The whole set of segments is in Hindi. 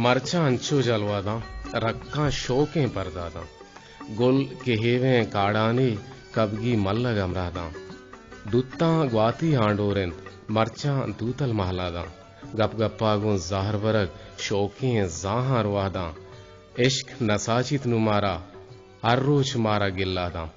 मरचा अंचू जलवादा रक्का शोकें परदादा गुल के हेवें काड़ानी कबगी मल्ल गमरादा दुत्ता ग्वाती आंडोरें मरचा दूतल महलादा गप गप्पागुं ज़ाहर वरग शोकें ज़ाहां रुआदा इश्क नसाचित नुमारा हर रोज मारा गिल्लादा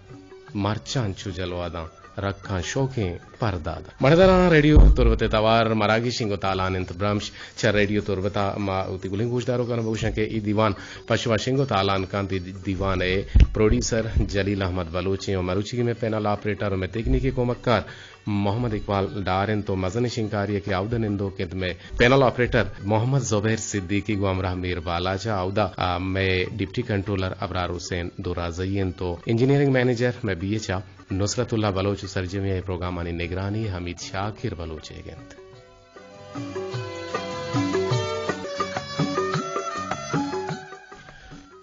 मरचा अंचू जलवादा रखा शोकें परदादा मणदरा रेडियो तुरवते तवार मरागी शिंगो तालान इंत ब्रह्मश चर रेडियो तुरवता मा उति गुलिंग गुजदारो का बहुशं के ई दीवान पशवा शिंगो तालान कांति दीवान ए प्रोड्यूसर जलील अहमद बलोची और मरुची में पैनल ऑपरेटर में तकनीकी कोमक्कार मोहम्मद इकबाल डारेन तो मजन शिंकारिया के आउदन इंदो के में पैनल ऑपरेटर मोहम्मद जुबैर सिद्दीकी गुमराह मीर बालाजा आउदा में डिप्टी कंट्रोलर अबरार हुसैन दुराजयन तो इंजीनियरिंग मैनेजर में बीएचआ नुसरतुल्लाह बलोच सरजमी प्रोग्राम आनी निगरानी हमीद शाकिर बलोच एगंत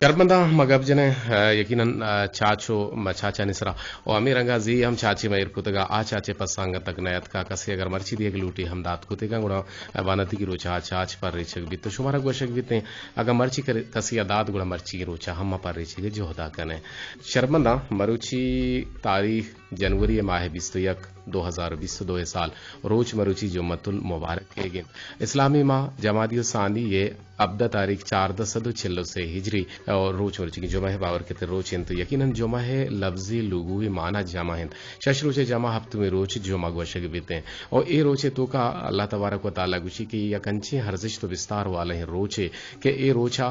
करबंदा मगबजने यकीनन चाचो चाचा निसरा और अमीर अंगाजी हम चाची मयर कुतगा आ चाचे पसंग तक नयत का कसी अगर मर्ची दिए लूटी हम दात कुतेगा गुणा वानती की रोचा चाच पर रेचक बीत तो शुमारा गोशक बीते अगर मर्ची कसी दात गुणा मर्ची की रोचा हम पर रेचक जो होता कने शर्मंदा मरुची तारीख जनवरी माह 2020 साल रोज मरुची जुम्मतुल मुबारक के गिन इस्लामी माह जमादियो सानी ये अब्दा तारीख 4 से हिजरी और रोज मरुची की जुमा है बावर के रोज तो यकीनन जुमा है लफ्जी लुगुई माना जमा है शश रोचे जमा हफ्ते में रोज जुमा गोशक बीते और ए रोचे तो का अल्लाह तबारक व तआला गुशी की या कंची हर्जिश तो विस्तार वाले हैं रोचे के ए रोचा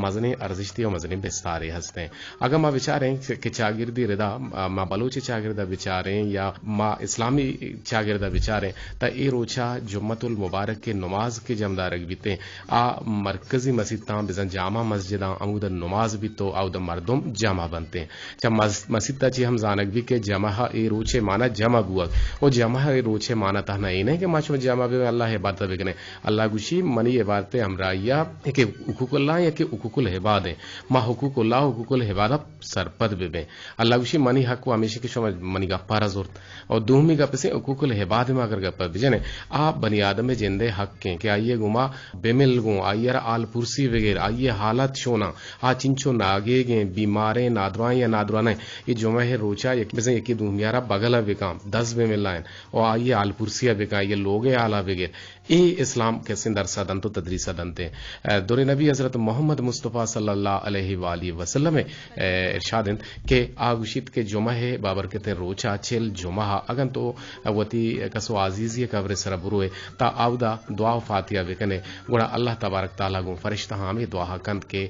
मजने अर्जिश्ती और मजने विस्तार हंसते अगर माँ विचारें कि चागिर्दी रिदा माँ बलोची चागिर्दा विचारें या माँ इस्लामी चागिर्दा विचारें त ए रोचा जुम्मतुल मुबारक के नमाज के जमदार बीते आ मरकजी मस्जिद बिजन जामा मस्जिद अमूद नमाज भी तो आउद मर्दुम जमा बनते हैं जब मस्जिद ची हम जानक भी के जमा ए रोचे माना जमा बुअक और जमा ए रोचे माना तहना ए नहीं कि माच में जमा भी अल्लाह इबादत बिगने अल्लाह गुशी मनी इबादत हमरा या के हुकूकुल्लाह या के हुकूकुल इबादत मा हुकूकुल्लाह हुकूकुल इबादत सरपद बेबे अल्लाह गुशी मनी हक को हमेशा के शो मनी गप्पा जरूरत और दूमी गप से हुकूकुल इबादत में अगर गप्पा बिजने आप बनी आदम में जिंदे हक के आइए गुमा बेमिल गो आइए आल पुरसी वगैरह आइए हालत शोना आ चिंचो नागे गे बीमारे नादवाएं या नादवाने ये जो है रोचा यकी दूमियारा बगल बेकाम 10 में मिलाएं और आइए आल पुरसिया बेका ये लोगे आला वगैरह ए इस्लाम के सिंदर सदन तो तदरीस सदनते दुरे नबी हजरत मोहम्मद मुस्तफ़ा सल्लल्लाहु अलैहि वसल्लम इरशाद के आगुशित के जुमा है बाबर के रोचा चेल जुमा अगन तो वती कसो आजीजी कब्र सर बुरुए ता आवदा दुआ फातिया बेकने गुणा अल्लाह तबारक ताला गो फरिश्ता हमें दुआ कंद के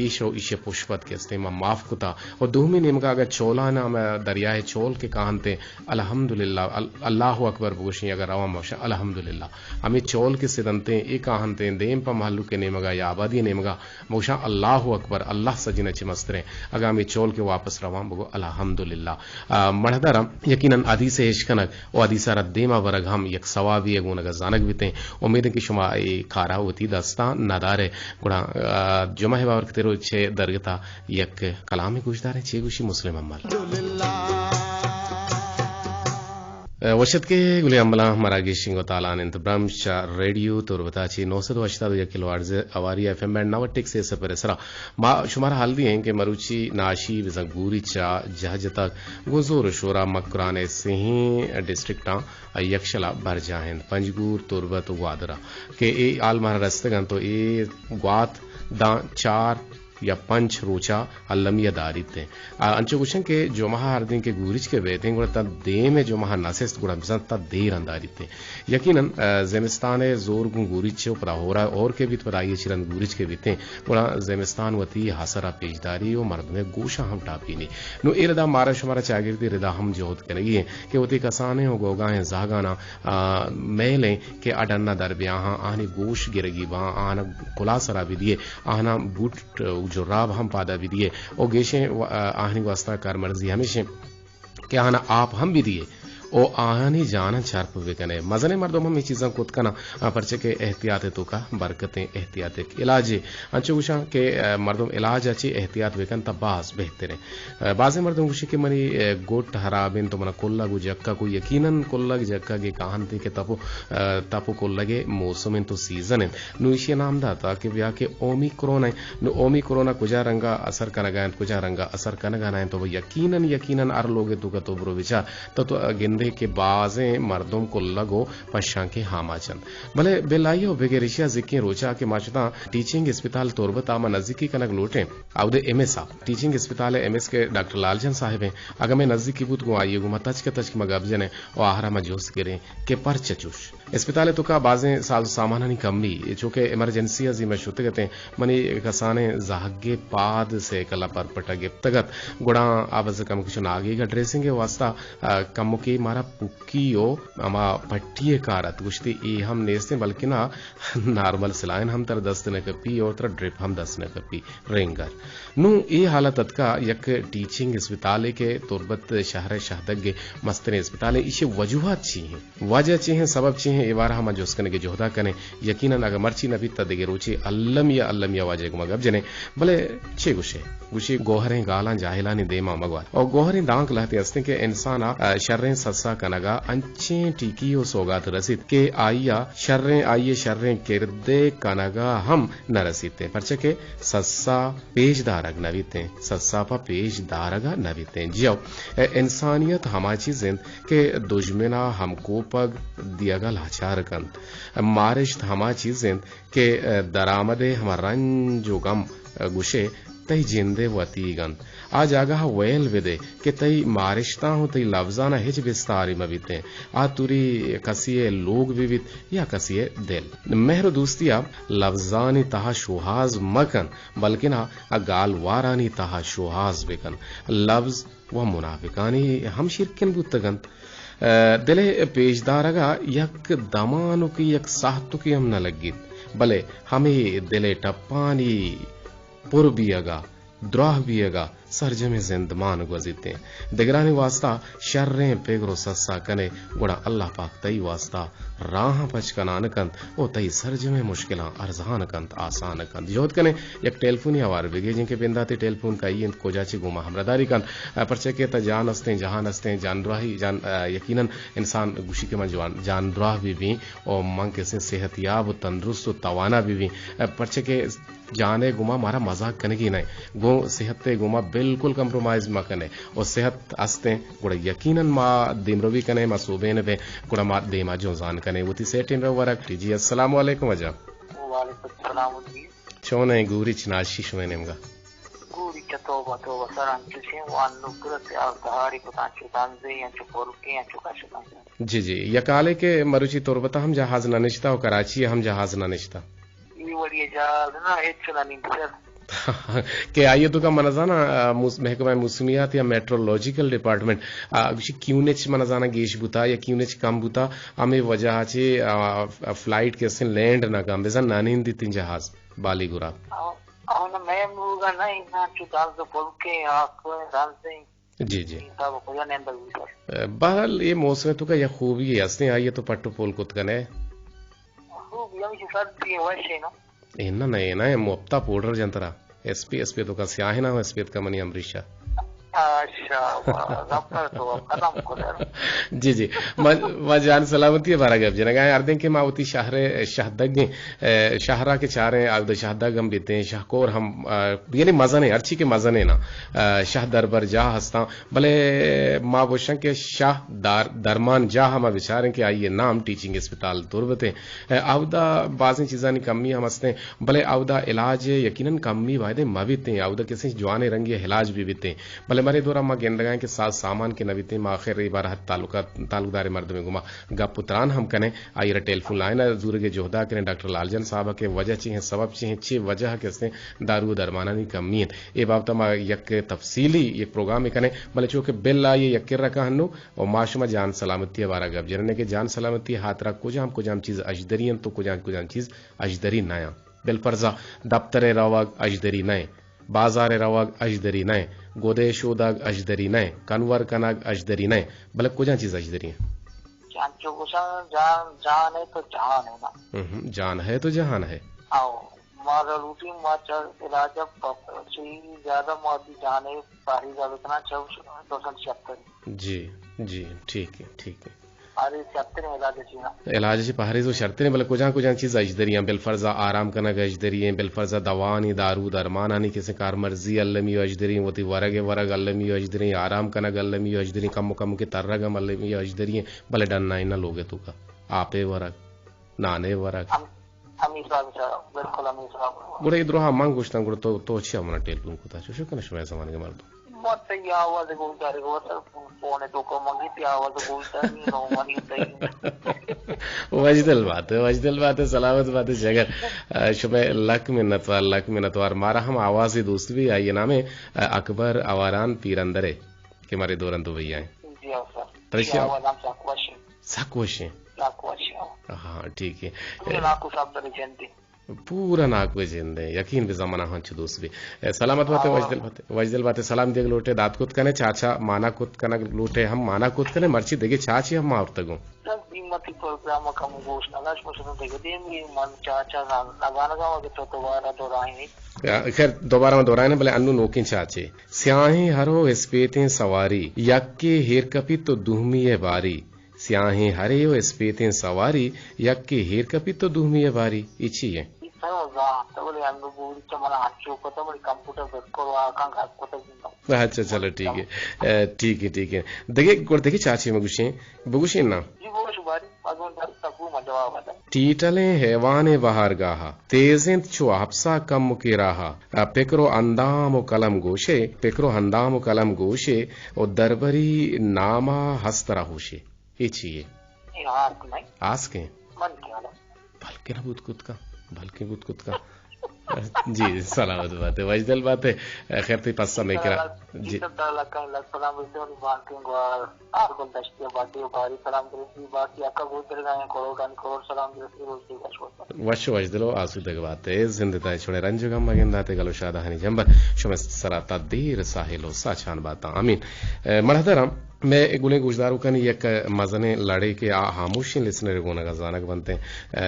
ईशो ईशे पुष्पत के इस्तेमा माफ कुता और दूमी निमका अगर चोला ना दरियाए चोल के कहते अल्हम्दुलिल्लाह अल्लाहु अकबर बुशी अगर रवा मोशा अल्हम्दुलिल्लाह हमें चोल के सिदनते ए कहते देम प महल्लू के नेमगा या आबादी नेमगा मोशा अल्लाहु अकबर अल्लाह सजिन चिमस्तरे अगर हमें चोल के वापस रवा बगो अल्हम्दुलिल्लाह मणदरम यकीनन आदि से इश्कनक और आदि सारा देमा वरग हम यक सवाबी गुण अगर जानक बीते उम्मीद की शुमा ए खारा होती दस्ता नदारे गुणा जुमा है बावर तेरो छे दरगता यक कलामी गुजदारे छे गुशी मुस्लिम अम्मल वशत के गुले अम्बला मरागी शिंगो तालान इंत ब्रह्मश रेडियो तुरबताची 981 किलो अर्ज अवारी एफएम बैंड 90 से सपर सरा मा शुमारा हाल दिए कि मरुची नाशी विजगूरी चा जहज तक गुजोर शोरा मकराने सिंह डिस्ट्रिक्ट यक्षला भर जाहें पंजगूर तुरबत ग्वादरा के ए आल मारा रस्तगन तो ए ग्वात दा 4 या 5 रोचा अल्लमिया दारिते अंचो कुशन के जो महा हरदिन के गुरिच के बेते गुणा दे में जो महा नसेस गुणा बिसन ता देर अंदारिते यकीनन ज़ेमिस्तान जोर गु गुरिच पर होरा और के बीत पर आइए चिरन गुरिच के बीते गुणा ज़ेमिस्तान वती हसरा पेजदारी और मर्द में गोशा हम टापीनी नो इरदा मारा शुमारा चागिरदी रिदा हम जोत करेगी कि वती कसाने हो गोगा है जागाना मेले के अडन्ना दरबिया आने गोश गिरगी बा आना खुलासरा भी दिए आना बूट जो राब हम पादा भी दिए और गेशे आहनी वास्ता कार मर्जी हमेशा क्या आना आप हम भी दिए ओ आहानी जाना चार्प विकने मजने मर्दों में चीज़ों को उत्कना परचे के एहतियात तो का बरकतें एहतियात इलाज अंचो उषा के मर्दों इलाज अच्छी एहतियात विकन तबास बेहतर है बाज़ मर्दों उषी के मनी गोट हराबिन तो मना कोल्ला गु जक्का को यकीनन कोल्ला की जक्का के कहान थी के तपो कोल्ला के मौसम तो सीजन है नुइशी नाम दाता कि व्या के ओमिक्रोन है नु ओमिक्रोन कुजा रंगा असर कनगायन कुजा रंगा असर कनगाना तो वो यकीनन अर लोगे तो तो ब्रो विचार तो गिंदे के बाजे मर्दों को लगो पशा के हामाचन भले बेलाइयो बेगेरिशिया जिक्की रोचा के माचता टीचिंग अस्पताल तोरबता मा नजदीकी कनक लोटे आउदे एमएस टीचिंग अस्पताल एमएस के डॉक्टर लालचंद साहब हैं अगर मैं नजदीकी बुत को आइए गुमा तच के मगबजन है और आहरा में जोश गिरे के पर चचुश अस्पताल तो का बाजे साल सामानी कमी चूंकि इमरजेंसी जी में शुत गते मनी कसाने जागे पाद से कला पर पटा गिप्तगत गुड़ा आवाज कम कुछ आगे का ड्रेसिंग वास्ता कम की मारा पुक्कियो अमा पट्टिए कारत गुश्ती ई हम नेस्ते बल्कि ना नॉर्मल सिलाइन हम तर 10 दिन कपी और तर ड्रिप हम 10 दिन कपी रेंगर नु ई हालत का यक टीचिंग अस्पताल के तुरबत शहर शहदगे मस्तने अस्पताल इसे वजूहत छी हैं वजह छी हैं सबब छी हैं एवार हम जोस्कने के जोहदा कने यकीनन अगर मर्ची नबी तदगे रुचि अल्लम या वाजे को मगब जने भले छे गुशी गोहरे गाला जाहिला ने देमा मगवा और गोहरे दांक लहते अस्ते के इंसान शर्रें सस्सा कनगा अंचे टीकियो सोगात रसीद के आइया शर्रें किरदे कनगा हम न रसीते परचे के सस्सा पेशदारग नवीते सस्सा पा पेशदारगा नवीते जियो इंसानियत हमाची जिंद के दुश्मना हमको पग दियागा लाचार कंत मारिश हमाची जिंद के दरामदे हम रंजो गम गुशे तई जिंदे वती गंत आज आगा वेल विदे कि तई मारिश्ता हूं तई लफ्जाना हिज विस्तारी मबीते आ तुरी कसिए लोग विवित या कसिए दिल मेहर दोस्तिया लफ्जानी तहा शुहाज मकन बल्कि ना गाल वारानी तहा शुहाज बिकन लफ्ज व मुनाफिकानी हम शिरकिन बुतगंत दिले पेशदारगा यक दमानु की यक साहतु की हम न लगी भले हमें दिले टप्पानी पुर बियगा द्रोह बियगा सरजमे जिंदमान गुजिते दिगरानी वास्ता शर्रें पेगरो सस्सा कने गुड़ा अल्लाह पाक तई वास्ता राह पचकनान कंत ओ तई सरजमे मुश्किलां अरजान कंत आसान कंत जोत कने एक टेलीफोन आवार बिगे जिनके बिंदाते टेलीफोन का ये को जाची गुमा हमरादारी कन परचे के त जान अस्ते जहान अस्ते जानद्राही जान यकीनन इंसान गुशी के मन जानद्राह भी और मंग के से सेहतयाब तंदुरुस्त तवाना भी परचे के जाने गुमा मारा मजाक कने की नहीं गो सेहत गुमा बिल्कुल कंप्रोमाइज मा कने और सेहत अस्ते गुड़ा यकीनन मा दिमरवी कने मा सुबेन बे गुड़ा मा देमा जो जान कने वती सेटिन रवरक जी अस्सलाम वालेकुम वजा वालेकुम सलाम जी चोने गुरी चनाशी शवेनेमगा गुरी तोबा सरान तुसे वान नुकरत आल तहारी को तांचु तांजे या चुपोर के या चुका चुका जी यकाले के मरुचि तोरबता हम जहाज न निश्ता और कराची हम जहाज न निश्ता ये वड़ी जहाज ना हेचला नहीं के आइए तो का मनजाना महकमा मौसमियात या मेट्रोलॉजिकल डिपार्टमेंट क्यूनेच मनजाना गेश बुता या क्यूनेच कम बुता हमें वजह छे फ्लाइट के से लैंड ना कम बेजा नानी दी तीन जहाज बाली गुरा औन मैं मुगा नहीं ना चुकाल तो बोल के आपको डाल से जी सब को या नेंदल बहरहाल ये मौसम तो का या खूबी है असने आइए तो पट्टू पोल कुत कने खूब यही सर्दी वैसे ना इन्ना नहीं ना मुफ्ता पाउडर जंतरा एसपी तो का स्याह ना एसपी का मनी अमरीशा जी जान सलामती बारा गब जना गाय अर्दे के मावती शहरे शहदग शहरा के चारे आग शहदग हम बीते शाहकोर हम यानी मजने अर्ची के मजने ना शाह दरबर जा हस्ता भले माँ बोशं के शाह दरमान जा हम विचारें कि आइए नाम टीचिंग अस्पताल तुरबते आवदा बाज़ी चीज़ानी कमी हम हंसते भले आवदा इलाज यकीनन कमी वायदे मविते आवदा किसी जवाने रंगी इलाज भी बीते भले मरे दौरा माँ गेंद लगाए के साथ सामान के नवीते माँ आखिर बार तालुकदार मर्द में घुमा गा पुत्रान हम कने आइर टेलीफोन लाइन जूर के जोहदा करें डॉक्टर लालजन साहब के वजह चाहिए सबब चाहिए छे वजह के दारू दरमाना नहीं कमी है ये बाबत माँ यक तफसीली ये प्रोग्राम कने भले चूंकि बिल ये यकिर रखा हनु और माशमा जान सलामती बारा गब जरने के जान सलामती हाथ रख कुजाम चीज अजदरियन तो कुजाम चीज अजदरी नया बिल परजा दफ्तर रवाग अजदरी नए बाजार रवाग अजदरी नए गोदेशोदाग अजदरी नए कन्वर कनाग अजदरी नए भले कुछ चीज अजदरी है जानचो कुशन जान जान है तो जहान है ना जान है तो जहान है आओ मारा रूटी माचा राजा पपची ज्यादा मादी जाने पारी का इतना 276 जी जी ठीक है अरे 76 में इलाज जी ना इलाज जी पहाड़ी तो शर्तें भले कुछ चीज अजदरियां बिलफर्जा आराम करना अजदरियां बिलफर्जा दवानी दारू दरमानानी किसी कार मर्जी अल्लमी अजदरी होती वरग अल्लमी अजदरी आराम करना अल्लमी अजदरी कम के तरगम अल्लमी अजदरियां भले डरना ही ना लोगे तू का आपे वरग नाने वरग बिल्कुल गुड़े इधर हाँ मांग कुछ गुड़ तो अच्छी हमारा टेलीफोन को था शो करना शो ऐसा मान के मार दो मत या आवाज बोलता रे वो सर फोन तो को मंगी थी आवाज बोलता नहीं नो मनी तई वजदल बात है सलामत बात है जगह शुबह लक मिनत वार मारा हम आवाज दोस्त भी आई नाम है अकबर अवारान पीरंदरे के मारे दौरन तो भैया हैं जी सर तरिशा आवाज हम साक्वशे हाँ ठीक है पूरा नाक वे जिंदे यकीन भी जमाना हंच दोस्त भी सलामत बात है वजदल बात है सलाम देग लोटे दात कुत कने चाचा माना कुत कने लोटे हम माना कुत कने मर्ची देगे चाची हम मार तगो बीमती प्रोग्राम का मुगोश नलाश मसलन देगे देंगे मन चाचा लगाना का वक्त तो दोबारा में दोहराए भले अन्नू नोकिन चाचे स्याही हरो स्पेते सवारी यक्के हेर कपी तो दुहमी बारी स्याही हरे हो स्पेते सवारी यक्के हेर कपी तो दुहमी बारी इची है अच्छा चलो ठीक है देखिए चाची में बगुशे ना टीटले हैवाने बहार गाहा तेजिंत छो हफ्सा कम मुके राहा पेकरो अंदाम कलम गोशे और दरबरी नामा हस्तरा होशे ये चाहिए आस के भलके ना बुत कुत का जी सलामत बात है वजदल बात है खैर तो पास समय करा जी वश वजदलो आसुदग बात है जिंदता छोड़े रंजगम मगिंदाते गलो शादाहनी जंबर शुमे सराता देर साहिलो साचान बात आमीन मरहतरम मैं गुने गुजदारू कन एक मजने लड़े के हामोशी लिसनर गोना गजानक बनते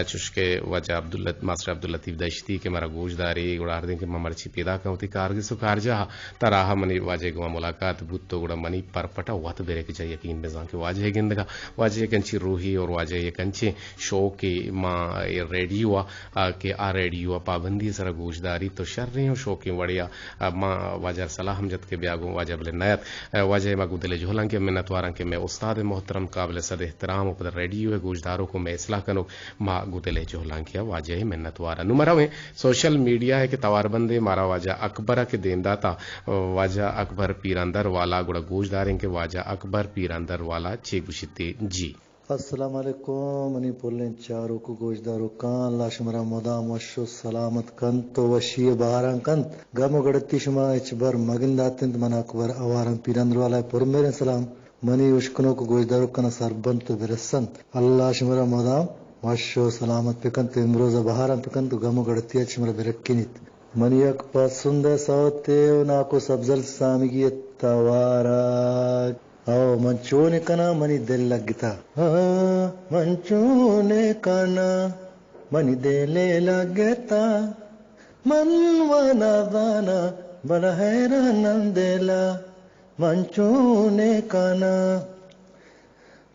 चुशके वजह मास्टर अब्दुल लतीफ दश्ती के मरा गोजदारी गुड़ार दिन के ममरची पैदा कौती कारगे सुकार जा तराह मनी वाजे गुआ मुलाकात बुत तो गुड़ा मनी परपटा वत बेरे के चाहिए यकीन में जान के वाजे गिंदगा वाजे कंची रूही और वाजे ये कंचे शो के मां रेडियो के रेडियो पाबंदी सरा गोजदारी तो शर रही हूं शो के वड़िया मां वाजा सलाह हमजद के ब्यागो वाजे बले नयत वाजे मा गुदले झोलन के मिन्नतवारन के मैं उस्ताद मोहतरम काबिल सद एहतराम उपर रेडियो है गोजदारों को मैं इसलाह कनो मा गुदले जोहलां किया वाजे मिन्नतवारा नुमरा में सोशल मीडिया है कि तवारबंदे मारा वाजा अकबर के देनदाता वाजा अकबर पीरंदर वाला गुड़ा गोजदार के वाजा अकबर पीरंदर वाला चेगुशिते जी अस्सलाम वालेकुम मनी पोलें चारों को गोजदारों कान लाशमरा मोदाम वशो सलामत कंत तो वशिय बारं कंत गमो गड़ती शुमा इचबर मगिंदातिंत मन अकबर अवारं पीरंदर वाला पुर मेरे सलाम मनी उश्कनों को गोजदारों कना सरबंत बिरसंत अल्लाह शुमरा मोदाम वशो सलामत पिकंत इमरोजा बहारं पिकंत गमो गड़ती शुमरा बिरक्किनित मनी अक पसंद सौते ना को सब्जल सामिगी तवारा आओ मंचोने कना मनी दिल लगता मंचोने कना मनी दिल लगता मनवाना दाना बड़ा हैरान दिला मंचोने कना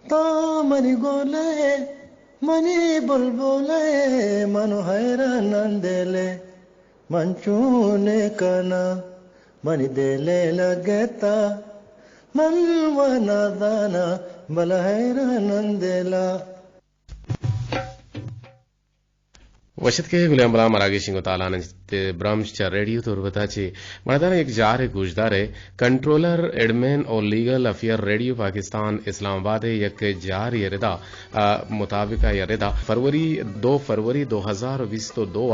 ता मनी गोले मनी बुलबुले मनो हैरान दिले मंचोने कना मनी दिल लगता मनवाना दाना बला हैरानंदेला वशत के गुलाम बला मरागे सिंह ताला ने ब्रह्मच रेडियो तो बताचे मर्दाना एक जार गुजदार है कंट्रोलर एडमिन और legal affair radio Pakistan Islamabad है एक जार यरदा मुताबिक यरदा दो फरवरी 2020 तो दो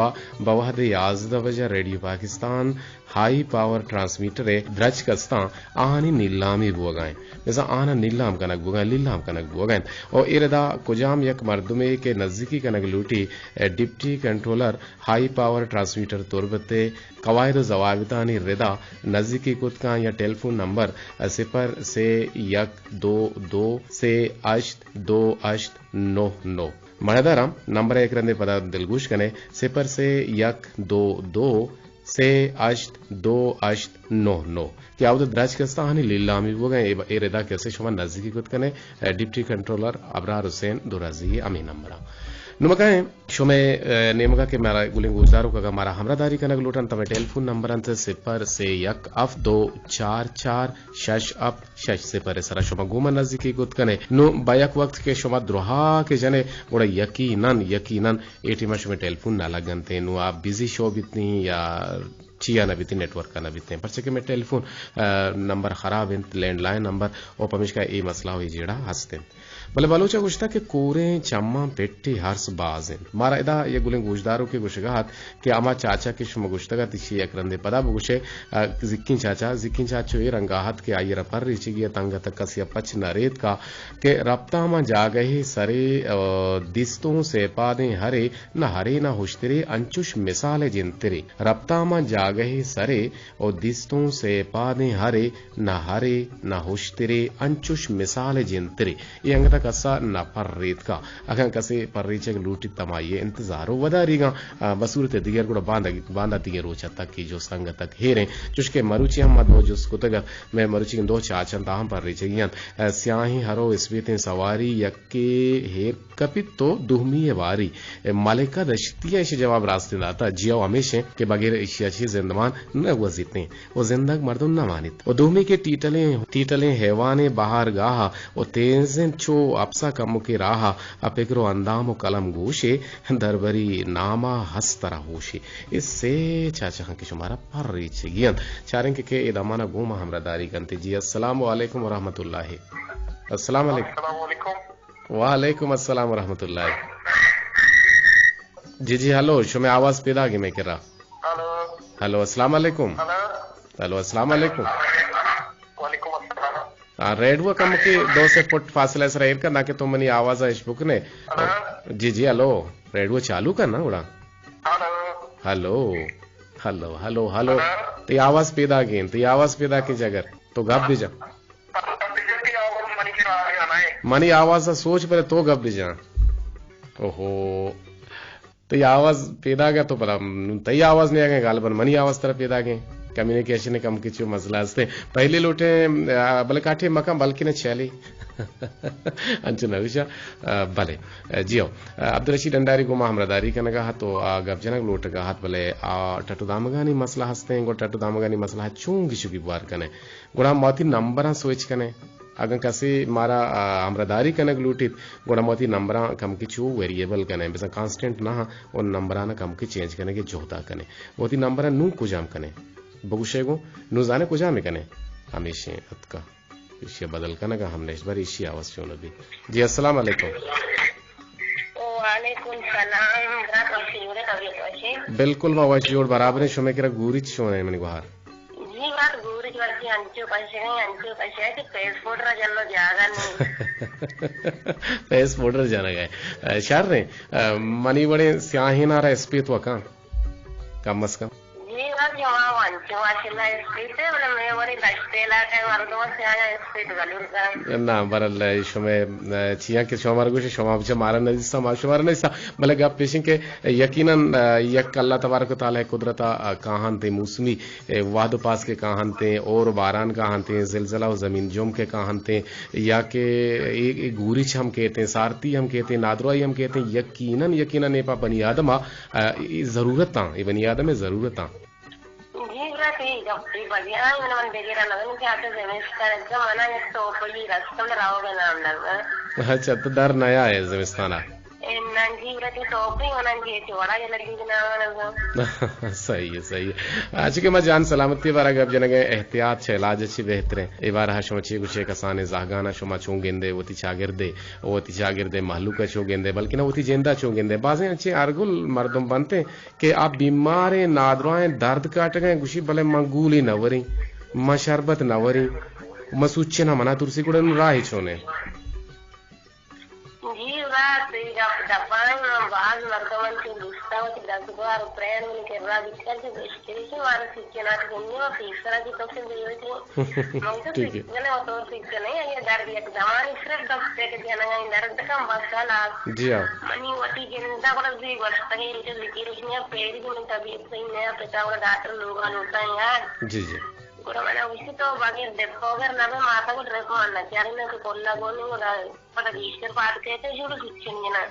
बवाद याजदा वजह radio Pakistan high power transmitter है द्रज कस्ता आहानी नीलामी बुआगाएं जैसा आना नीलाम कनक बुगाएं लीलाम कनक बुआगाएं और इरदा कुजाम यक मर्दुमे के नजदीकी कनक लूटी deputy controller high power transmitter तुर्बते कवायद जवाबितानी रिदा नजदीकी कुतका या टेलीफोन नंबर 0 से 122 से 82899 मणदाराम नंबर एक रंदे पदा दिलगुश कने 0 से 122 से 82899 यावद द्राज कस्ता हनी लीलामी वो गए ए रेदा कैसे शुमा नजदीकी कुत कने डिप्टी कंट्रोलर अबरार हुसैन दुराजी अमी नंबरा नुमकाए शुमे नेमका के मारा गुलिंग गुजारो का मारा हमरादारी कनक लुटन तमे टेलीफोन नंबर अंत 0 से 1 0 सरा शुमा गुमा नजदीकी कुत कने नु बायक वक्त के शुमा द्रोहा के जने गोड़ा यकीनन एटीमा शुमे टेलीफोन ना लगनते नु आप बिजी शो बितनी या चिया न बीती नेटवर्क का न बीते परचे के में टेलीफोन नंबर खराब इन लैंडलाइन नंबर और पमिश का ए मसला हुई जेड़ा हंसते भले बलोचा गुश्ता के कोरे चम्मा पेट्टी हर्स बाजिन मारा इदा ये गुलिंग गुजदारों के गुशगात के अमा चाचा के शुम गुश्तगा तिशी एकरंदे पदा बुगुशे जिक्किन चाचो ये रंगाहत के आयर पर रिचिगिया तंग तक कसिया पच नरेत का के रप्ता मा जा गए सरे दिस्तों से पादे हरे न हुश्तरे अंचुश मिसाले जिनतरे रप्ता मा जा गए सरे और दिस्तों से पादे हरे न हुश्तरे अंचुश मिसाले जिनतरे ये अंगता कसा न पर्रीत का अगर कसे पर्रीचे लूटी तमाये इंतजारो वदारीगा बसूरत दिगर गुड़ा बांधा दिगे रोचा तक की जो संग तक हेरे चुशके मरुची हम मत जो कुतगत मैं मरुची दो चाचन ताहम पर्रीचे गियन स्याही हरो इसबीते सवारी यक्के हेर कपित तो दुहमी वारी मालिका दश्तिया इसे जवाब रास्ते दाता जियो हमेशा के बगैर इशिया छी जिंदमान न वजीते वो जिंदग मर्दुन न मानित वो दुहमी के टीटले हैवाने बाहर गाहा और तेजन चो अपसा कमु के राहा अपेकरो अंदाम कलम गोशे दरबरी नामा हस तरह होशे इससे चाचा के शुमारा पर रीच गियन चारें के इदामाना गोमा हमरादारी कंते जी अस्सलाम वालेकुम व रहमतुल्लाहि अस्सलाम वालेकुम वालेकुम अस्सलाम व रहमतुल्लाहि जी हेलो शुमे आवाज पैदा की मैं करा हेलो अस्सलाम वालेकुम हेलो अस्सलाम वालेकुम रेडियो कम के 2 से फुट फासले से रहेगा ना कि तुम मनी आवाज है इश्बुक ने जी हेलो रेडियो चालू करना उड़ा हेलो तो आवाज पैदा की जगह तो गप दीजा मनी आवाज सोच पर तो गप दीजा ओहो तो आवाज पैदा गया तो बड़ा तई आवाज नहीं आ गए गालबन मनी आवाज तरफ पैदा गए कम्युनिकेशन कम किचु मसला हस्ते पहले लोटे बल काठे मका बल्कि न चली अंचु नविशा भले जियो अब्दुल रशीद अंडारी गुमा हमरादारी का नगा तो गबजनक लोट का हाथ भले टटु दामगानी मसला हस्ते गो टटु दामगानी मसला चूंगी चुकी बुआर कने गुणा मोती नंबर सोच कने अगर कसे मारा हमरादारी कनक लूटित गोड़ा मोती नंबर कम किचु वेरिएबल कने बेसा कांस्टेंट ना और नंबराना कम की चेंज कने के जोता कने मोती नंबर नू कुजाम कने बगुशेगो नुजाने कुजा में कने हमेशा अतका इसे बदल कने का हमने इस बार इसी आवाज सुनो भी जी अस्सलाम वालेकुम वालेकुम सलाम रात और कभी बिल्कुल मावा जोड़ बराबर है शुमे केरा गुरी छोने मनी गुहार जी बात गुरी वर्ती अंचो पैसे के पेस फोटो जल्लो जागा नहीं पेस फोटो जाना गए शार ने मनी बड़े स्याही ना रहा स्पीत वका कम से कम ना बरल शुमे चिया के शुमार गुश शुमा मारा नजिस्ता मा शुमार नजिस्ता भले गप पेशिंग के यकीनन यक अल्लाह तबारक व तआला कुदरता काहन ते मौसमी वाद पास के काहन ते और बारान काहन ते जिलजिला और जमीन जुम के काहन ते या के एक गुरिच हम कहते हैं सारती हम कहते हैं नादराई हम कहते हैं यकीनन ये पा बनी आदम जरूरत ये बनी आदम जरूरत अच्छा तो डर नया है जिमिस्ताना सही है आज के मैं जान सलामती बारा गब जनगे एहतियात छे इलाज अच्छी बेहतर है ए बार हशमची गुछे कसाने जागाना शुमा चोंगेंदे वती चागिरदे महलूका चोंगेंदे बल्कि ना वती जेंदा चोंगेंदे बाजे अच्छे अरगुल मर्दम बनते कि आप बीमारे नादराएं दर्द काट गए गुशी भले मंगूली नवरी मशरबत नवरी मसूचे ना मना तुरसी कुड़े राही छोने Itulah tiga pendapat bahas merekaman ke dusta tidak keluar pren kerja bikin ke istri itu harus ikhlas punya pisah di token itu mungkin sih kalau motor sih ya dari yang zaman istri dapat ke dia nggak dari dekat masalah जी हाँ mani wati जनता को भी वर्षता है इसे लिखिरnya peri dengan tapi ini peta udah dokter लोग अनुता यार जी जी Kurang mana usi to bagian depoger nama mata ko dress mana cari na ko kolla goni udah pada register part ke itu sudah switching na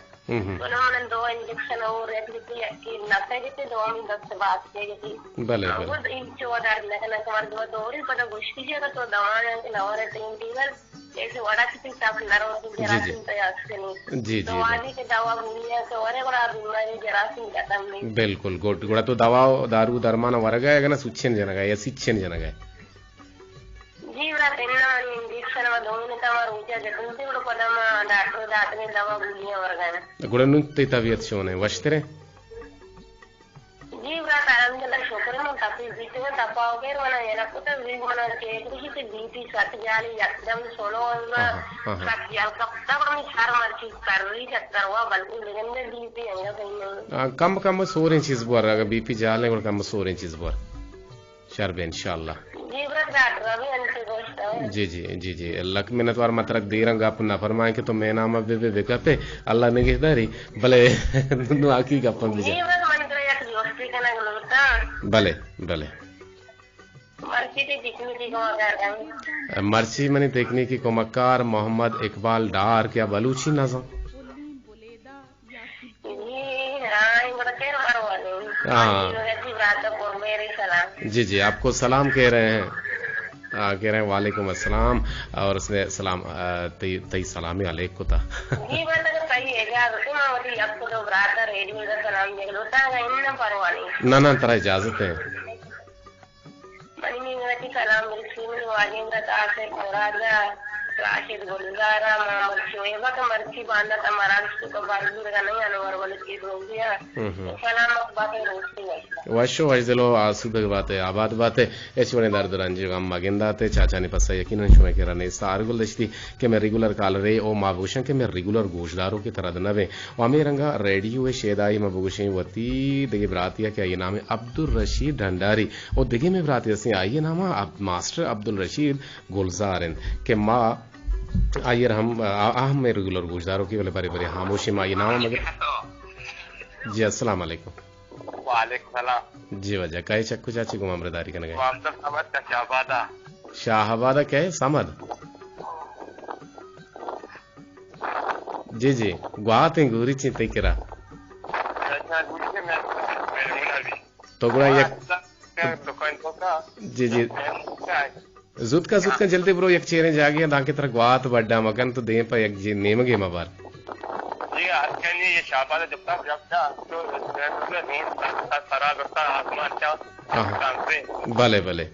Kurang mana do injection और एक लिखी कि लगता है कि 2 मिनट से बात के कि भले वो भले इन चौदार लगना तुम्हारे दो दौरी पता गुस्ती से तो दवा है कि नवर है तीन टीवर ऐसे वड़ा की साफ लरो की जरासीम तैयार से नहीं जी तो आदि के दवा भूलिया तो और बड़ा बीमारी जरासीम खत्म नहीं बिल्कुल गोट गुड़ा तो दवा दारू दरमान वरगा ना सुच्छेन जनगा या सिच्छेन जनगा जीवरा तेन्ना इंजेक्शन में दोनों तमार ऊंचा जतन से बड़ा पदम डॉक्टर दातने दवा भूलिया वर्गा गुड़ा नु तबियत शोने वश्तरे जीवरा कारण के शोकर में तपी बीच में तपाओ के वाला ये ना कुछ भी मना के किसी से बीपी सट जाली एकदम सोलो और सट जाल कब तक हम चार मर्ची कर रही चक्कर हुआ बल्कि लेकिन में बीपी आएगा कहीं कम कम सोरें चीज बोर अगर बीपी जाले गुड़ा कम सोरें चीज बोर शर्ब इंशाल्लाह जी जी जी जी लक मिनट वार मतलब देरंग आप ना फरमाए कि तो मैं नाम अब बे करते अल्लाह ने कहदारी भले नु आकी गप्पन भी भले भले मर्ची मनी तकनीकी कोमकार मोहम्मद इकबाल डार क्या बलूची नजम जी जी आपको सलाम कह रहे हैं कह रहे हैं वालेकुम अस्सलाम और उसने सलाम तई सलामी अलैकुम था जी मतलब सही है यार तुम वाली आपको तो रात रेडियो का सलाम देख लो ता इन परवानी ना ना तरह इजाजत है मनी में सलाम मिलती वाजिंदा तासे मुरादा राशिद गुलजारा मोहम्मद शोएब का मर्ची बांधा था महाराष्ट्र को बारदूर का नहीं अनवर वाले की हो गया सलामत बातें रोस्ती वशो वजदलो आसुद बात है आबाद बात है एचवने दर्द रंजी गम मगिंदा ते चाचा ने पसा यकीनन शुमे के रने सारगुल दश्ती के मैं रेगुलर काल रे ओ माबूशन के मैं रेगुलर गोशदारों की तरह नवे वामे रंगा रेडियो शेदाई माबूशन वती देगे ब्रातिया क्या ये नाम है अब्दुल रशीद ढंडारी और देगे में ब्रातिया से आइए नाम मास्टर अब्दुल रशीद गुलजारन के माँ आइए हम में रेगुलर गुजारों की वाले बड़े बड़े खामोशी में आइए नाम मगर जी अस्सलाम वालेकुम वालेकुम सलाम जी वजह कहे चक्कू चाची को मामलेदारी करने गए शाहबादा क्या है समद जी जी गुआत गुरी चिंता करा तो गुड़ा ये जी जी जुद का जल्दी ब्रो एक चेहरे जागे दाके तरह गुआत बड्डा मगन तो दे पर एक जी नेम गे मबार जी आज के लिए ये शाबाद जब तक तो रोड सारा रास्ता आसमान अच्छा भले भले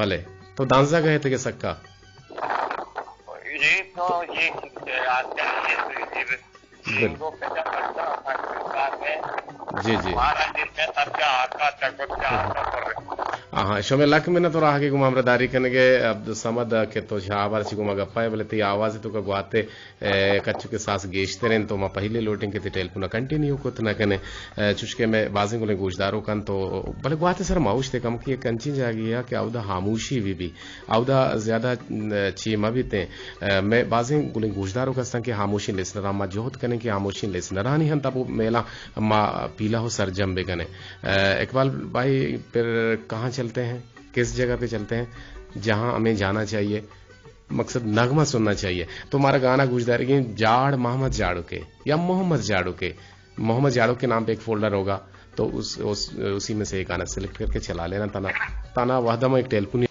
भले तो दांजा गए थे के सक्का ये तो ये आज के लिए को पैसा पड़ता है जी जी हमारा दिन में सबका आका तक हाँ शोमे लक में न तो राह के गुमामदारी करने के अब समद के तो शाहबाद सी गुमा गप्पा है बोले ती आवाज तो का गुआते कच्चू के सास गेशते रहे तो मैं पहले लोटिंग के टेल पुना कंटिन्यू को ना कने चुचके में बाजिंग को गोशदारों कन तो बोले गुआते सर माउश थे कम की कंची जागी है कि औदा खामोशी भी औदा ज्यादा चीमा भी थे मैं बाजिंग गुले गोशदारों का संग के खामोशी लिसनर मा जोहत कने की खामोशी लिसनर नहीं हन तब मेला मा पीला हो सरजम बे कने इकबाल भाई फिर कहाँ चलते हैं किस जगह पे चलते हैं जहां हमें जाना चाहिए मकसद नगमा सुनना चाहिए तो हमारा गाना गुजदारी की जाड़ मोहम्मद जाड़ो के या मोहम्मद जाड़ो के नाम पे एक फोल्डर होगा तो उसी में से एक गाना सिलेक्ट करके चला लेना तना वहदम एक टेलीफोन